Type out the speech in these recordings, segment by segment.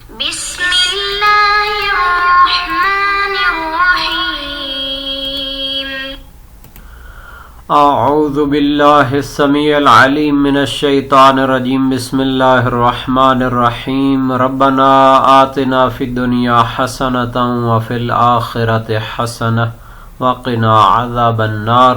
بسم اللہ الرحمن الرحیم اعوذ باللہ السمیع العلیم من الشیطان الرجیم بسم اللہ الرحمن الرحیم ربنا آتنا فی الدنیا حسنۃ وفی الآخرۃ حسنۃ وقنا عذاب النار۔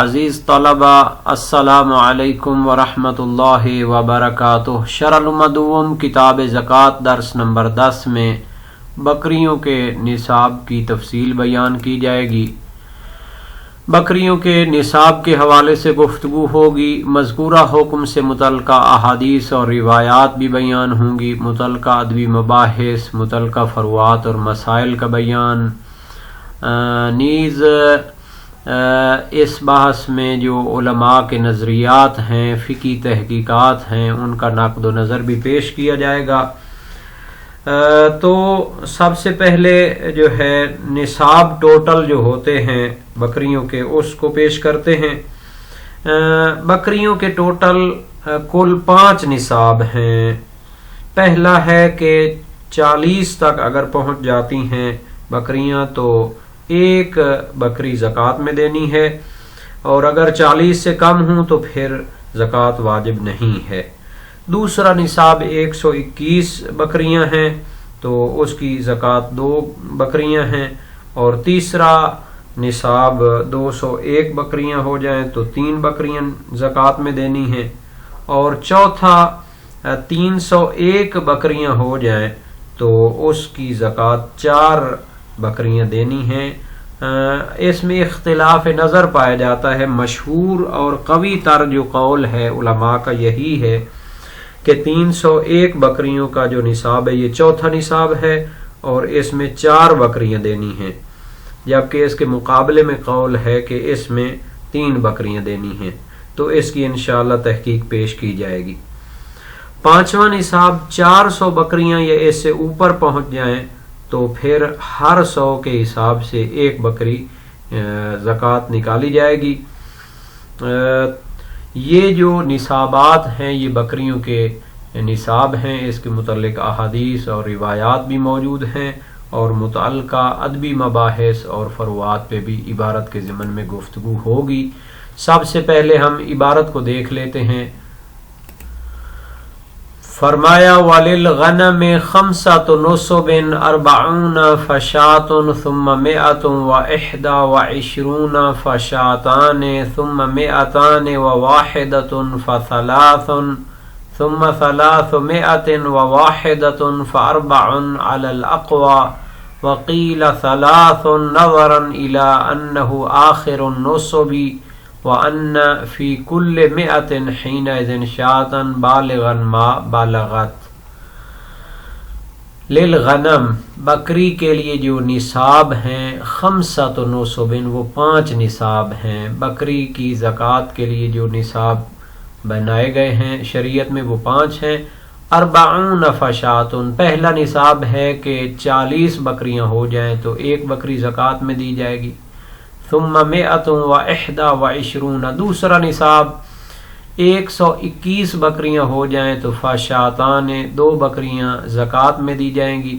عزیز طلبہ السلام علیکم ورحمۃ اللہ وبرکاتہ۔ شرح المدوم کتاب زکوٰۃ درس نمبر 10 میں بکریوں کے نصاب کی تفصیل بیان کی جائے گی۔ بکریوں کے نصاب کے حوالے سے گفتگو ہوگی، مذکورہ حکم سے متعلقہ احادیث اور روایات بھی بیان ہوں گی، متعلقہ ادبی مباحث، متعلقہ فروعات اور مسائل کا بیان، نیز اس بحث میں جو علماء کے نظریات ہیں، فقہی تحقیقات ہیں، ان کا نقد و نظر بھی پیش کیا جائے گا۔ تو سب سے پہلے جو ہے نصاب ٹوٹل جو ہوتے ہیں بکریوں کے، اس کو پیش کرتے ہیں۔ بکریوں کے ٹوٹل کل 5 نصاب ہیں۔ پہلا ہے کہ 40 تک اگر پہنچ جاتی ہیں بکریاں تو 1 بکری زکوٰۃ میں دینی ہے، اور اگر 40 سے کم ہوں تو پھر زکوٰۃ واجب نہیں ہے۔ دوسرا نصاب 121 بکریاں ہیں تو اس کی زکوٰۃ 2 بکریاں ہیں، اور تیسرا نصاب 201 بکریاں ہو جائیں تو 3 بکریاں زکوٰۃ میں دینی ہیں، اور چوتھا 301 بکریاں ہو جائیں تو اس کی زکوٰۃ 4 بکریاں دینی ہیں۔ اس میں اختلاف نظر پایا جاتا ہے، مشہور اور قوی تر جو قول ہے علماء کا یہی ہے کہ 301 بکریوں کا جو نصاب ہے یہ چوتھا نصاب ہے اور اس میں 4 بکریاں دینی ہیں، جبکہ اس کے مقابلے میں قول ہے کہ اس میں 3 بکریاں دینی ہیں، تو اس کی انشاءاللہ تحقیق پیش کی جائے گی۔ 5واں نصاب 400 بکریاں یا اس سے اوپر پہنچ جائیں تو پھر ہر 100 کے حساب سے 1 بکری زکوٰۃ نکالی جائے گی۔ یہ جو نصابات ہیں یہ بکریوں کے نصاب ہیں، اس کے متعلق احادیث اور روایات بھی موجود ہیں، اور متعلقہ ادبی مباحث اور فروعات پہ بھی عبارت کے ضمن میں گفتگو ہوگی۔ سب سے پہلے ہم عبارت کو دیکھ لیتے ہیں۔ فرمایا وَلِلْغَنَمِ 5 نُصُبٍ 40 فَشَاةٌ ثُمَّ 121 فَشَاتَانِ ثُمَّ 101 فَثَلَاثٌ ثُمَّ 301 فَأَرْبَعٌ عَلَى الْأَقْوَى وَقِيلَ 3 نَظَرًا إِلَىٰ أَنَّهُ آخِرُ النُّصُبِ وَأَنَّ فِي كُلِّ 100 حِينَئِذٍ شَاةً بَالِغًا مَا بَلَغَتْ۔ للغنم بکری کے لیے جو نصاب ہیں 5 نصب وہ 5 نصاب ہیں۔ بکری کی زکوٰۃ کے لیے جو نصاب بنائے گئے ہیں شریعت میں وہ 5 ہیں۔ 40 فشات پہلا نصاب ہے کہ 40 بکریاں ہو جائیں تو 1 بکری زکوٰۃ میں دی جائے گی۔ ثم 121 دوسرا نصاب 121 بکریاں ہو جائیں تو فشاتان 2 بکریاں زکوٰۃ میں دی جائیں گی۔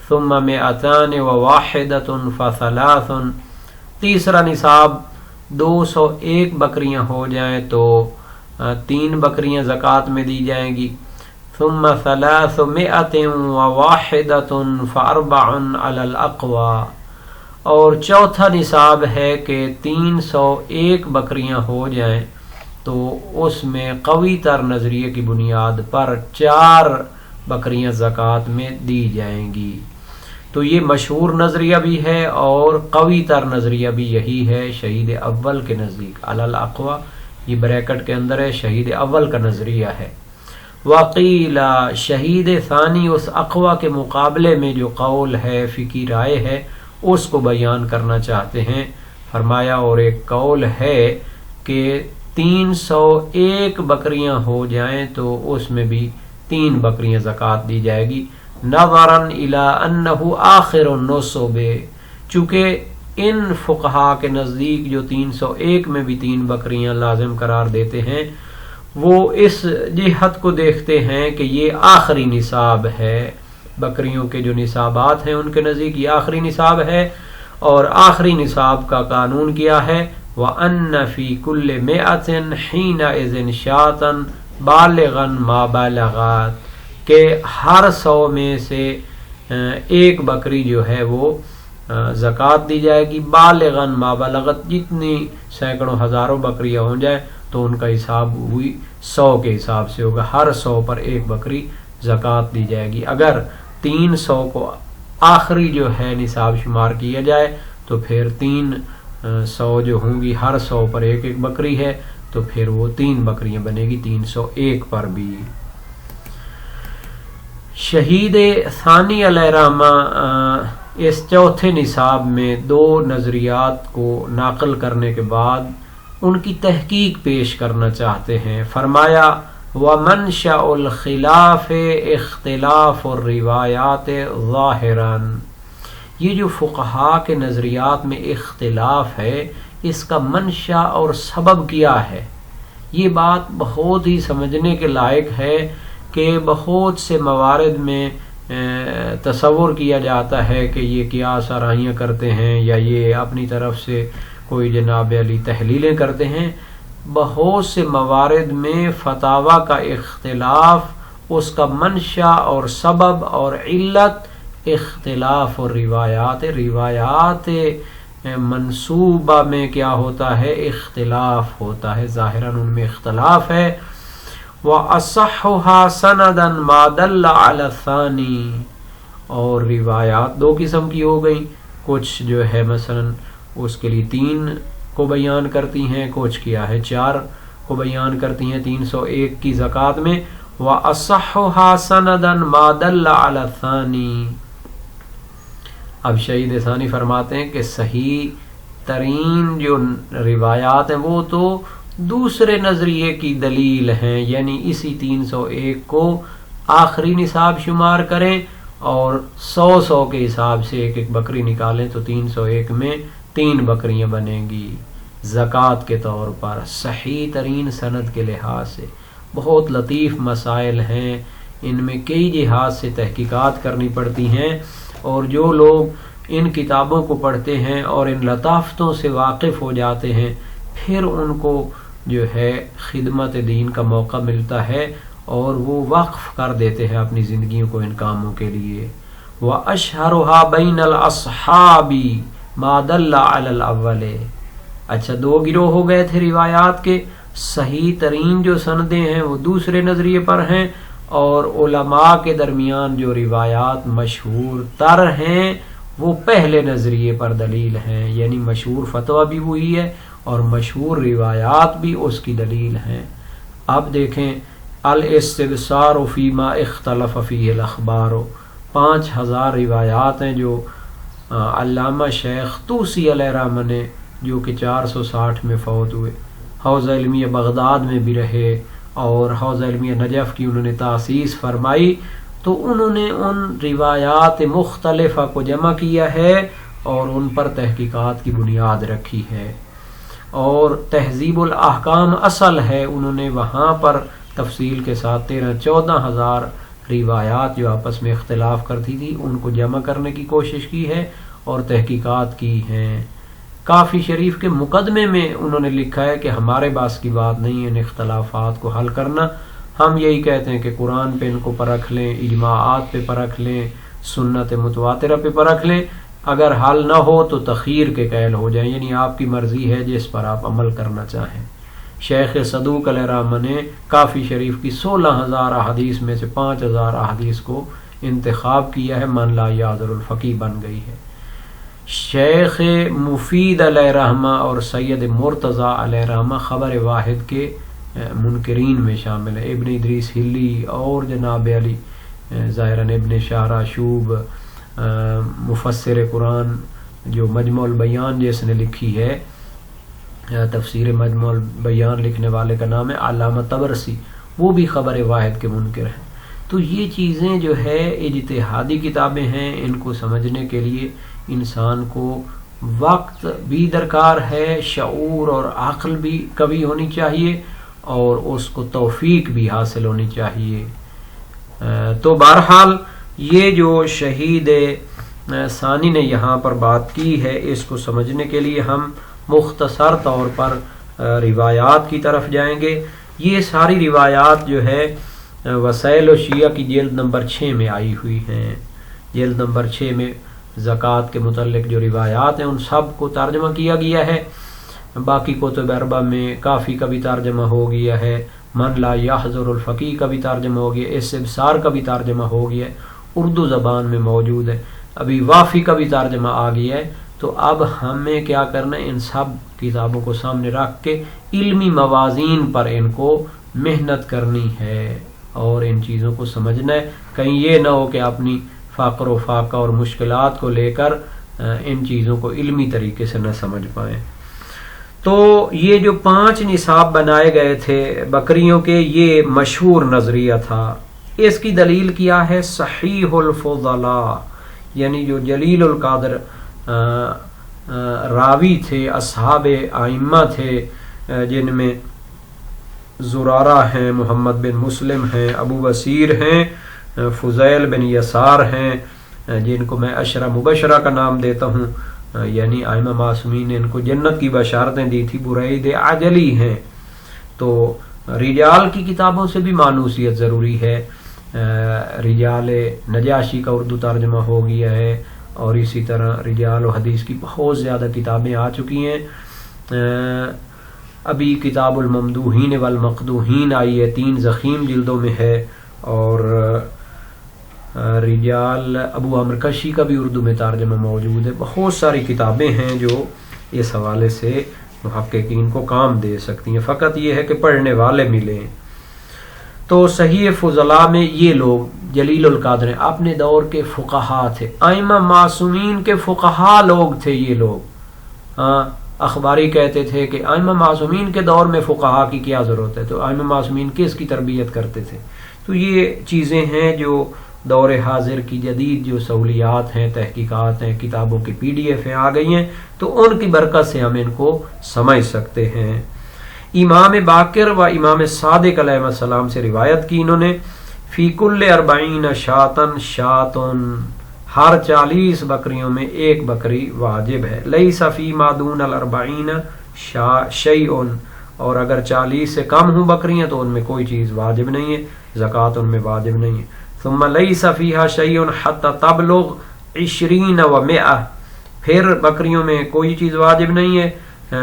ثم 201 فثلاث تیسرا نصاب 201 بکریاں ہو جائیں تو 3 بکریاں زکوٰۃ میں دی جائیں گی۔ ثم 301 فاربع علی الاقوى اور چوتھا نصاب ہے کہ 301 بکریاں ہو جائیں تو اس میں قوی تر نظریے کی بنیاد پر 4 بکریاں زکوٰۃ میں دی جائیں گی۔ تو یہ مشہور نظریہ بھی ہے اور قوی تر نظریہ بھی یہی ہے شہید اول کے نزدیک۔ علی الاقوى یہ بریکٹ کے اندر ہے، شہید اول کا نظریہ ہے۔ وقیل شہید ثانی اس اقوى کے مقابلے میں جو قول ہے، فقہی رائے ہے، اس کو بیان کرنا چاہتے ہیں۔ فرمایا اور ایک قول ہے کہ 301 بکریاں ہو جائیں تو اس میں بھی 3 بکریاں زکوٰۃ دی جائے گی۔ نظراً الی انہ آخر النصب چونکہ ان فقہا کے نزدیک جو 301 میں بھی 3 بکریاں لازم قرار دیتے ہیں وہ اس جہت کو دیکھتے ہیں کہ یہ آخری نصاب ہے، بکریوں کے جو نصابات ہیں ان کے نزدیک یہ آخری نصاب ہے، اور آخری نصاب کا قانون کیا ہے؟ وَأَنَّ فِي كُلِّ مِئَةٍ حِينَئِذٍ شَاةً بَالِغًا مَا بَلَغَتْ، کہ ہر 100 میں سے ایک بکری جو ہے وہ زکوٰۃ دی جائے گی، بالغاً ما بلغت، جتنی سینکڑوں ہزاروں بکریاں ہو جائیں تو ان کا حساب ہوئی 100 کے حساب سے ہوگا، ہر 100 پر ایک بکری زکوٰۃ دی جائے گی۔ اگر 300 کو آخری جو ہے نصاب شمار کیا جائے تو پھر 300 جو ہوں گی، ہر 100 پر ایک ایک بکری ہے تو پھر وہ 3 بکریاں بنے گی 301 پر بھی۔ شہید ثانی علیہ رحمہ اس چوتھے نصاب میں 2 نظریات کو ناقل کرنے کے بعد ان کی تحقیق پیش کرنا چاہتے ہیں۔ فرمایا وَمَنْشَأُ الْخِلَافِ اخْتِلَافُ الرِّوَایَاتِ ظَاہِرًا، یہ جو فقہاء کے نظریات میں اختلاف ہے اس کا منشا اور سبب کیا ہے؟ یہ بات بہت ہی سمجھنے کے لائق ہے کہ بہت سے موارد میں تصور کیا جاتا ہے کہ یہ قیاس آرائیاں کرتے ہیں یا یہ اپنی طرف سے کوئی جناب علی تحلیلیں کرتے ہیں۔ بہت سے موارد میں فتاوی کا اختلاف، اس کا منشا اور سبب اور علت اختلاف اور روایات منصوبہ میں کیا ہوتا ہے؟ اختلاف ہوتا ہے، ظاہراً ان میں اختلاف ہے۔ وَأَصَحُّهَا سَنَدًا مَا دَلَّ عَلَى الثَّانِي، اور روایات 2 قسم کی ہو گئی، کچھ جو ہے مثلا اس کے لیے 3 کو بیان کرتی ہیں، کچھ کیا ہے 4 کو بیان کرتی ہیں 301 کی زکوٰۃ میں۔ وَأَصَحُّهَا سَنَدًا مَا دَلَّ عَلَى الثَّانِي، اب شہید ثانی فرماتے ہیں کہ صحیح ترین جو روایات ہیں وہ تو دوسرے نظریے کی دلیل ہیں، یعنی اسی 301 کو آخری نصاب شمار کریں اور 100 کے حساب سے ایک ایک بکری نکالیں تو 301 میں 3 بکریاں بنیں گی زکوٰۃ کے طور پر، صحیح ترین سند کے لحاظ سے۔ بہت لطیف مسائل ہیں، ان میں کئی جہات سے تحقیقات کرنی پڑتی ہیں، اور جو لوگ ان کتابوں کو پڑھتے ہیں اور ان لطافتوں سے واقف ہو جاتے ہیں پھر ان کو جو ہے خدمت دین کا موقع ملتا ہے اور وہ وقف کر دیتے ہیں اپنی زندگیوں کو ان کاموں کے لیے۔ وَأَشْهَرُهَا بَيْنَ الْأَصْحَابِ مَا دَلَّ عَلَى الْأَوَّلِ، اچھا 2 گروہ ہو گئے تھے روایات کے، صحیح ترین جو سندیں ہیں وہ دوسرے نظریے پر ہیں، اور علماء کے درمیان جو روایات مشہور تر ہیں وہ پہلے نظریے پر دلیل ہیں، یعنی مشہور فتویٰ بھی وہی ہے اور مشہور روایات بھی اس کی دلیل ہیں۔ اب دیکھیں الاستبصار فیما اختلف فیہ الاخبار، 5000 روایات ہیں جو علامہ شیخ طوسی علیہ رحمہ نے، جو کہ 460 میں فوت ہوئے، حوزہ علمیہ بغداد میں بھی رہے اور حوزہ علمیہ نجف کی انہوں نے تاسیس فرمائی، تو انہوں نے ان روایات مختلفہ کو جمع کیا ہے اور ان پر تحقیقات کی بنیاد رکھی ہے، اور تہذیب الاحکام اصل ہے، انہوں نے وہاں پر تفصیل کے ساتھ 13-14 ہزار روایات جو آپس میں اختلاف کرتی تھی ان کو جمع کرنے کی کوشش کی ہے اور تحقیقات کی ہیں۔ کافی شریف کے مقدمے میں انہوں نے لکھا ہے کہ ہمارے باس کی بات نہیں ہے ان اختلافات کو حل کرنا، ہم یہی کہتے ہیں کہ قرآن پہ ان کو پرکھ لیں، اجماعات پہ پرکھ لیں، سنت متواترہ پہ پرکھ لیں، اگر حل نہ ہو تو تخیر کے قائل ہو جائیں، یعنی آپ کی مرضی ہے جس پر آپ عمل کرنا چاہیں۔ شیخ صدوق علیہ رحمہ نے کافی شریف کی 16,000 احادیث میں سے 5,000 احادیث کو انتخاب کیا ہے، من لا یعذر الفقیہ بن گئی ہے۔ شیخ مفید علیہ رحمہ اور سید مرتضیٰ علیہ رحمہ خبر واحد کے منکرین میں شامل ہے، ابن ادریس ہلی اور جناب علی ظاہراً ابن شاہراشوب مفسر قرآن جو مجموع البیان جس نے لکھی ہے، تفسیر مجموع البیان لکھنے والے کا نام ہے علامہ طبرسی، وہ بھی خبر واحد کے منکر ہیں۔ تو یہ چیزیں جو ہے اجتہادی کتابیں ہیں، ان کو سمجھنے کے لیے انسان کو وقت بھی درکار ہے، شعور اور عقل بھی کبھی ہونی چاہیے اور اس کو توفیق بھی حاصل ہونی چاہیے۔ تو بہرحال یہ جو شہید ثانی نے یہاں پر بات کی ہے، اس کو سمجھنے کے لیے ہم مختصر طور پر روایات کی طرف جائیں گے۔ یہ ساری روایات جو ہے وسائل و شیعہ کی جلد نمبر 6 میں آئی ہوئی ہیں۔ جلد نمبر 6 میں زکوٰۃ کے متعلق جو روایات ہیں ان سب کو ترجمہ کیا گیا ہے۔ باقی کتب اربع میں کافی کا بھی ترجمہ ہو گیا ہے، من لا یحضر الفقیہ کا بھی ترجمہ ہو گیا، استبصار کا بھی ترجمہ ہو گیا ہے، اردو زبان میں موجود ہے، ابھی وافی کا بھی ترجمہ آ گیا ہے۔ تو اب ہمیں کیا کرنا ہے، ان سب کتابوں کو سامنے رکھ کے علمی موازین پر ان کو محنت کرنی ہے اور ان چیزوں کو سمجھنا ہے، کہیں یہ نہ ہو کہ اپنی فقر و فاقہ اور مشکلات کو لے کر ان چیزوں کو علمی طریقے سے نہ سمجھ پائیں۔ تو یہ جو 5 نصاب بنائے گئے تھے بکریوں کے، یہ مشہور نظریہ تھا۔ اس کی دلیل کیا ہے؟ صحیح الفضلاء، یعنی جو جلیل القدر راوی تھے، اصحاب ائمہ تھے، جن میں زرارہ ہیں، محمد بن مسلم ہیں، ابو بصیر ہیں، فضیل بن یسار ہیں، جن کو میں عشرہ مبشرہ کا نام دیتا ہوں، یعنی ائمہ معصومین نے ان کو جنت کی بشارتیں دی تھی، برید عجلی ہیں۔ تو رجال کی کتابوں سے بھی مانوسیت ضروری ہے۔ رجال نجاشی کا اردو ترجمہ ہو گیا ہے، اور اسی طرح رجال و حدیث کی بہت زیادہ کتابیں آ چکی ہیں۔ ابھی کتاب الممدوحین والمقدوحین آئی ہے، 3 ضخیم جلدوں میں ہے، اور رجال ابو عمر کشی کا بھی اردو میں ترجمہ موجود ہے۔ بہت ساری کتابیں ہیں جو اس حوالے سے محققین کو کام دے سکتی ہیں، فقط یہ ہے کہ پڑھنے والے ملیں۔ تو صحیح فضلاء میں یہ لوگ جلیل القدر ہیں، اپنے دور کے فقہا تھے، ائمہ معصومین کے فقہا لوگ تھے یہ لوگ۔ اخباری کہتے تھے کہ ائمہ معصومین کے دور میں فقہا کی کیا ضرورت ہے، تو ائمہ معصومین کس کی تربیت کرتے تھے؟ تو یہ چیزیں ہیں جو دور حاضر کی جدید جو سہولیات ہیں، تحقیقات ہیں، کتابوں کی PDF آ گئی ہیں، تو ان کی برکت سے ہم ان کو سمجھ سکتے ہیں۔ امام باقر و امام صادق علیہ السلام سے روایت کی انہوں نے، فی کل 40 شاتن شاتن، ہر 40 بکریوں میں ایک بکری واجب ہے، لیس فی ما دون 40 شیء، اور اگر 40 سے کم ہوں بکریاں تو ان میں کوئی چیز واجب نہیں ہے، زکوٰۃ ان میں واجب نہیں ہے۔ ثم لیس فیہا شیء حتی تبلغ 20 و 100، پھر بکریوں میں کوئی چیز واجب نہیں ہے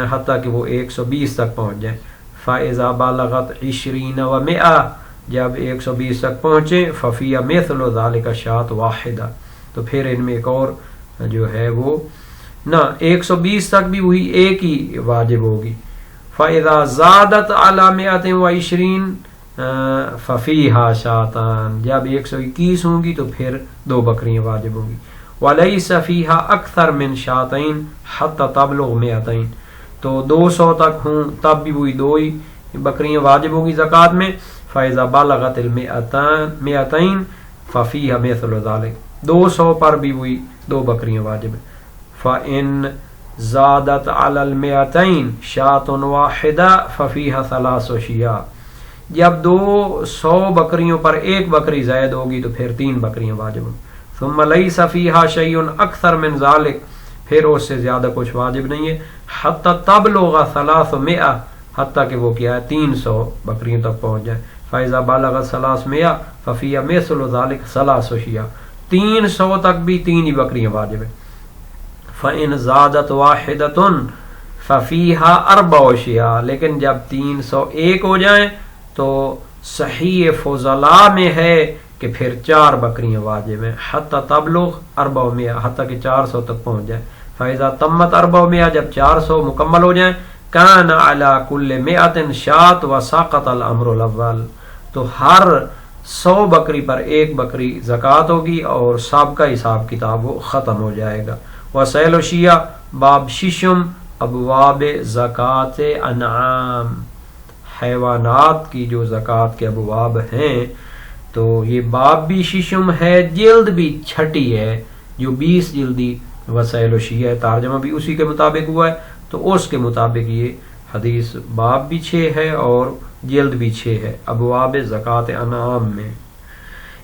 حتیٰ کہ وہ 120 تک پہنچ جائیں۔ فَإِذَا بَلَغَتْ 20 و 100، جب 120 تک پہنچے، فَفِيهَا مِثْلُ ذَلِكَ شَاةٌ وَاحِدَةٌ، تو پھر ان میں ایک اور جو ہے وہ نہ 120 تک بھی وہی ایک ہی واجب ہوگی۔ فَإِذَا زَادَتْ عَلَى 120 فَفِيهَا شَاتَانِ، جب 121 ہوں گی تو پھر 2 بکریاں واجب ہوں گی۔ وَلَيْسَ فِيهَا أَكْثَرُ مِنْ شَاتَيْنِ حَتَّى تَبْلُغ 200، تو 200 تک ہوں تب بھی وہی 2 ہی بکریاں واجب ہوں گی زکوٰۃ میں۔ فَإِذَا بَلَغَتِ 200 فَفِيهَا مِثْلُ ذَلِكَ، 200 پر بھی وہی 2 بکریاں واجب ہیں۔ فَإِنْ زَادَتْ عَلَى 200 شَاةٌ وَاحِدَةٌ فَفِيهَا 3 شِيَاء، جب 200 بکریوں پر ایک بکری زائد ہوگی تو پھر 3 بکریاں واجب ہوں۔ ثم لیس فیہا شیء اکثر من ذلک، پھر اس سے زیادہ کچھ واجب نہیں ہے، حتی تبلغ 300، حتیٰ کہ وہ کیا ہے 300 بکریوں تک پہنچ جائے۔ فاذا بلغ 300 ففیہا مثل ذلک 3 شیاء، 300 تک بھی 3 ہی بکریاں واجب ہیں۔ فإن زادت واحدۃ ففیہا 4 شیاء، لیکن جب 301 ہو جائیں تو صحیح فضلاء میں ہے کہ پھر 4 بکریاں واجب ہیں، حتی تبلغ 400، حتیٰ کہ 400 تک پہنچ جائیں۔ فاذا تمت 400، جب 400 مکمل ہو جائیں، کان علی کل 100 شاۃ وسقط الامر الاول، تو ہر 100 بکری پر ایک بکری زکوٰۃ ہوگی اور سب کا حساب کتاب وہ ختم ہو جائے گا۔ وسائل و شیعہ باب 6 ابواب زکوٰۃ انعام، حیوانات کی جو زکوٰۃ کے ابواب ہیں، تو یہ باب بھی 6 ہے، جلد بھی 6 ہے، جو 20 جلدی وسائل و شیعہ، ترجمہ بھی اسی کے مطابق ہوا ہے، تو اس کے مطابق یہ حدیث باب بھی 6 ہے اور جلد بھی 6 ہے ابواب زکوٰۃ انعام میں۔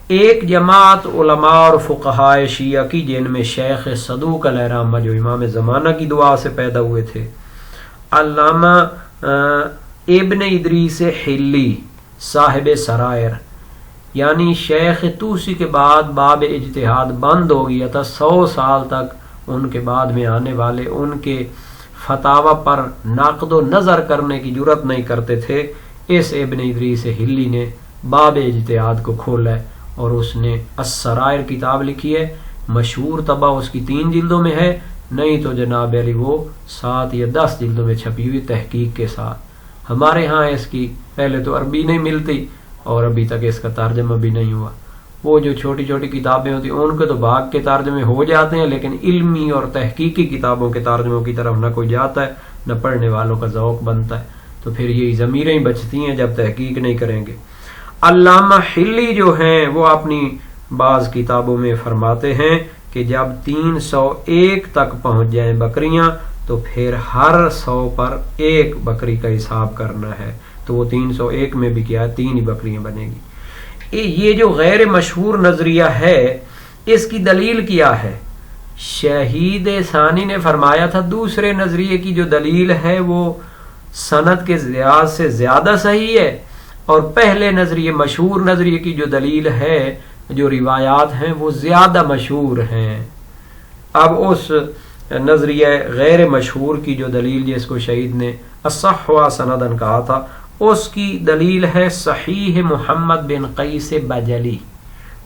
ایک جماعت علماء اور فقہائے شیعہ کی جن میں شیخ صدوق علیہ رحمہ جو امام زمانہ کی دعا سے پیدا ہوئے تھے، علامہ ابن ادریس حلی صاحب سرائر، یعنی شیخ توسی کے بعد باب اجتہاد بند ہو گیا تھا، 100 سال تک ان کے بعد میں آنے والے ان کے فتاوی پر نقد و نظر کرنے کی جرت نہیں کرتے تھے۔ اس ابن ادریس حلی نے باب اجتہاد کو کھولا ہے اور اس نے السرائر کتاب لکھی ہے، مشہور طبع اس کی 3 جلدوں میں ہے، نہیں تو جناب علی وہ 7 یا 10 جلدوں میں چھپی ہوئی تحقیق کے ساتھ۔ ہمارے ہاں اس کی پہلے تو عربی نہیں ملتی اور ابھی تک اس کا ترجمہ بھی نہیں ہوا۔ وہ جو چھوٹی چھوٹی کتابیں ہوتی ہیں ان کے تو بھاگ کے ترجمے ہو جاتے ہیں، لیکن علمی اور تحقیقی کتابوں کے ترجموں کی طرف نہ کوئی جاتا ہے، نہ پڑھنے والوں کا ذوق بنتا ہے، تو پھر یہی ضمیریں بچتی ہیں جب تحقیق نہیں کریں گے۔ علامہ حلی جو ہیں وہ اپنی بعض کتابوں میں فرماتے ہیں کہ جب 301 تک پہنچ جائیں بکریاں تو پھر ہر 100 پر 1 بکری کا حساب کرنا ہے، تو وہ 301 میں بھی کیا ہے 3 ہی بکریاں بنے گی۔ یہ جو غیر مشہور نظریہ ہے اس کی دلیل کیا ہے؟ شہید ثانی نے فرمایا تھا دوسرے نظریے کی جو دلیل ہے وہ سند کے لحاظ سے زیادہ صحیح ہے، اور پہلے نظریے مشہور نظریے کی جو دلیل ہے، جو روایات ہیں وہ زیادہ مشہور ہیں۔ اب اس نظریہ غیر مشہور کی جو دلیل جس کو شہید نے اصح و سندن کہا تھا، اس کی دلیل ہے صحیح محمد بن قیس بجلی،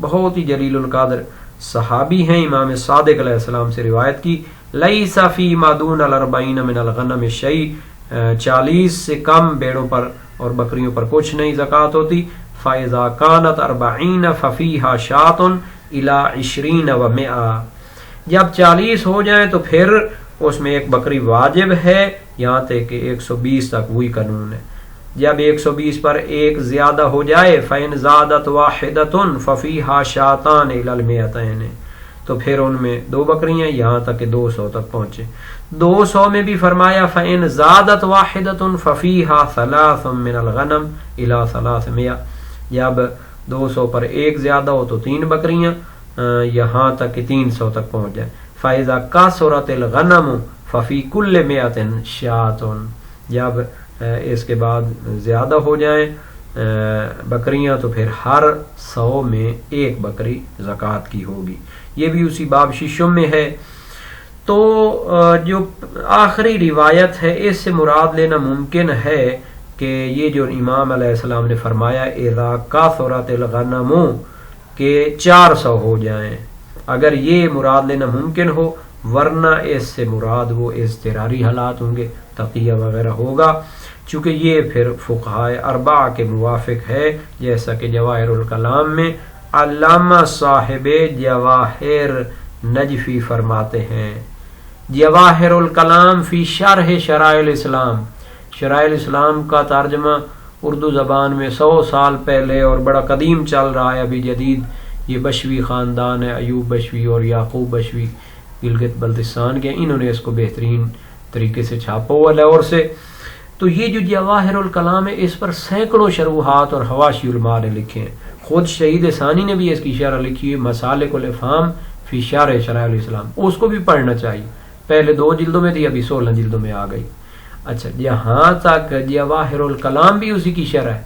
بہت ہی جلیل القدر صحابی ہیں، امام صادق علیہ السلام سے روایت کی، لیس فی ما دون الاربعین من الغنم شیء، 40 سے کم بیڑوں پر اور بکریوں پر کچھ نہیں زکوٰۃ ہوتی، فاذا کانت 40 ففیہا شاۃ الی 20 و 100، جب 40 ہو جائیں تو پھر اس میں 1 بکری واجب ہے، یہاں تک کہ 120 تک وہی قانون ہے۔ جب 120 پر 1 زیادہ ہو جائے فَإِنْ زَادَتْ وَاحِدَةٌ فَفِيهَا شَاطَانِ إِلَى الْمِئَتَيْنِ، تو پھر ان میں 2 بکریاں یہاں تک کہ 200 تک پہنچے۔ 200 میں بھی فرمایا فَإِنْ زَادَتْ وَاحِدَةٌ فَفِيهَا 3 مِنَ الْغَنَمْ إِلَى 300، جب 200 پر 1 زیادہ ہو تو 3 بکریاں یہاں تک کہ 300 تک پہنچ جائے۔ فَإِذَا كَثُرَتِ الْغَنَمُ فَفِي كُلِّ مِئَةٍ شَاةٌ، جب اس کے بعد زیادہ ہو جائیں بکریاں تو پھر ہر 100 میں 1 بکری زکوٰۃ کی ہوگی۔ یہ بھی اسی باب ششم میں ہے۔ تو جو آخری روایت ہے اس سے مراد لینا ممکن ہے کہ یہ جو امام علیہ السلام نے فرمایا اذا کثرت الغنم کہ 400 ہو جائیں، اگر یہ مراد لینا ممکن ہو، ورنہ اس سے مراد وہ اضطراری حالات ہوں گے، تقیہ وغیرہ ہوگا، چونکہ یہ پھر فقہائے 4 کے موافق ہے، جیسا کہ جواہر الکلام میں علامہ صاحب جواہر نجفی فرماتے ہیں۔ جواہر الکلام فی شرح شرائع الاسلام، شرائع الاسلام کا ترجمہ اردو زبان میں 100 سال پہلے اور بڑا قدیم چل رہا ہے، ابھی جدید یہ بشوی خاندان ہے، ایوب بشوی اور یعقوب بشوی گلگت بلتستان کے، انہوں نے اس کو بہترین طریقے سے چھاپا ہوا لاہور سے۔ تو یہ جو جواہر الکلام ہے اس پر سینکڑوں شروحات اور حواشی علماء نے لکھے ہیں، خود شہید ثانی نے بھی اس کی شرح لکھی ہے، مسالک الافہام فی شرح شرائع الاسلام، اس کو بھی پڑھنا چاہیے، پہلے 2 جلدوں میں تھی، ابھی 16 جلدوں میں آ گئی۔ اچھا، جہاں تک جواہر الکلام بھی اسی کی شرح ہے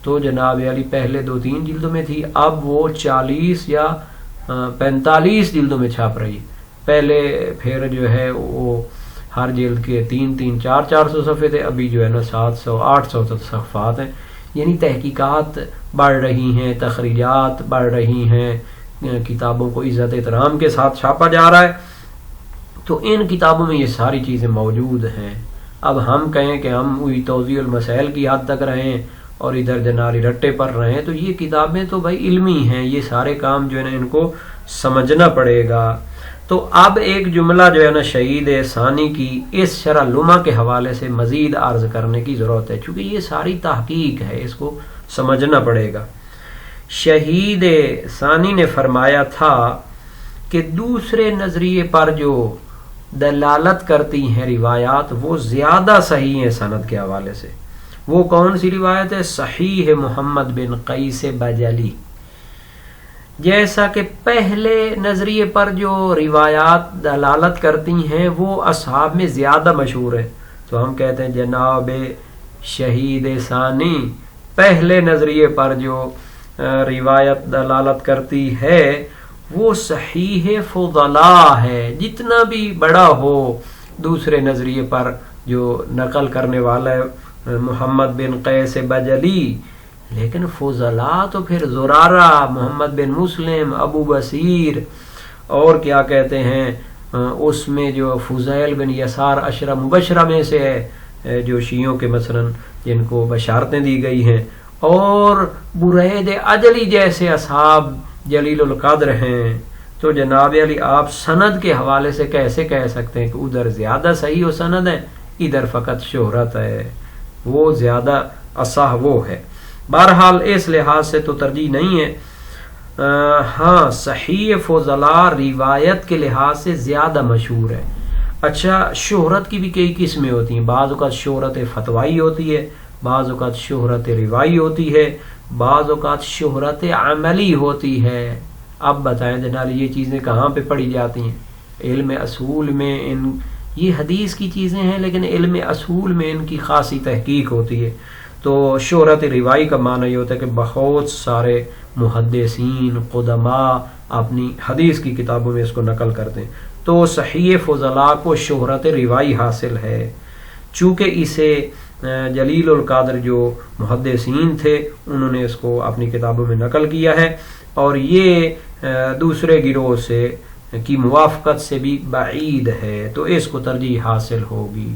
تو جناب علی پہلے 2-3 جلدوں میں تھی، اب وہ 40 یا 45 جلدوں میں چھاپ رہی ہے۔ پہلے پھر جو ہے وہ ہر جلد کے 300-400 صفحے تھے، ابھی جو ہے نا 700-800 صفحات ہیں، یعنی تحقیقات بڑھ رہی ہیں، تخریجات بڑھ رہی ہیں، کتابوں کو عزت احترام کے ساتھ چھاپا جا رہا ہے، تو ان کتابوں میں یہ ساری چیزیں موجود ہیں۔ اب ہم کہیں کہ ہم وہی توضیح المسائل کی حد تک رہیں اور ادھر جناری رٹے پر رہیں، تو یہ کتابیں تو بھائی علمی ہیں، یہ سارے کام جو ہے نا ان کو سمجھنا پڑے گا۔ تو اب ایک جملہ جو ہے نا شہید ثانی کی اس شرح لمع کے حوالے سے مزید عرض کرنے کی ضرورت ہے، چونکہ یہ ساری تحقیق ہے، اس کو سمجھنا پڑے گا۔ شہید ثانی نے فرمایا تھا کہ دوسرے نظریے پر جو دلالت کرتی ہیں روایات وہ زیادہ صحیح ہیں سند کے حوالے سے۔ وہ کون سی روایت ہے؟ صحیح محمد بن قیس بجلی، جیسا کہ پہلے نظریے پر جو روایات دلالت کرتی ہیں وہ اصحاب میں زیادہ مشہور ہے، تو ہم کہتے ہیں جناب شہید ثانی پہلے نظریے پر جو روایت دلالت کرتی ہے وہ صحیح فضلاء ہے، جتنا بھی بڑا ہو دوسرے نظریے پر جو نقل کرنے والا ہے محمد بن قیس بجلی، لیکن فضلاء تو پھر زرارہ، محمد بن مسلم، ابو بصیر، اور کیا کہتے ہیں اس میں جو فضیل بن یسار عشرہ مبشرہ میں سے ہے، جو شیعوں کے مثلا جن کو بشارتیں دی گئی ہیں، اور برید اجلی جیسے اصحاب جلیل القدر ہیں، تو جناب علی آپ سند کے حوالے سے کیسے کہہ سکتے ہیں کہ ادھر زیادہ صحیح و سند ہے، ادھر فقط شہرت ہے، وہ زیادہ اصح وہ ہے۔ بہرحال اس لحاظ سے تو ترجیح نہیں ہے۔ ہاں صحیح فضلاء روایت کے لحاظ سے زیادہ مشہور ہے۔ اچھا، شہرت کی بھی کئی قسمیں ہوتی ہیں، بعض اوقات شہرت فتوائی ہوتی ہے، بعض اوقات شہرت روائی ہوتی ہے، بعض اوقات شہرت عملی ہوتی ہے۔ اب بتائیں جناب یہ چیزیں کہاں پہ پڑھی جاتی ہیں؟ علم اصول میں یہ حدیث کی چیزیں ہیں، لیکن علم اصول میں ان کی خاصی تحقیق ہوتی ہے۔ تو شہرت روائی کا معنی یہ ہوتا ہے کہ بہت سارے محدثین قدماء اپنی حدیث کی کتابوں میں اس کو نقل کرتے ہیں، تو صحیح فضلاء کو شہرت روائی حاصل ہے، چونکہ اسے جلیل القدر جو محدثین تھے انہوں نے اس کو اپنی کتابوں میں نقل کیا ہے، اور یہ دوسرے گروہ سے کی موافقت سے بھی بعید ہے، تو اس کو ترجیح حاصل ہوگی۔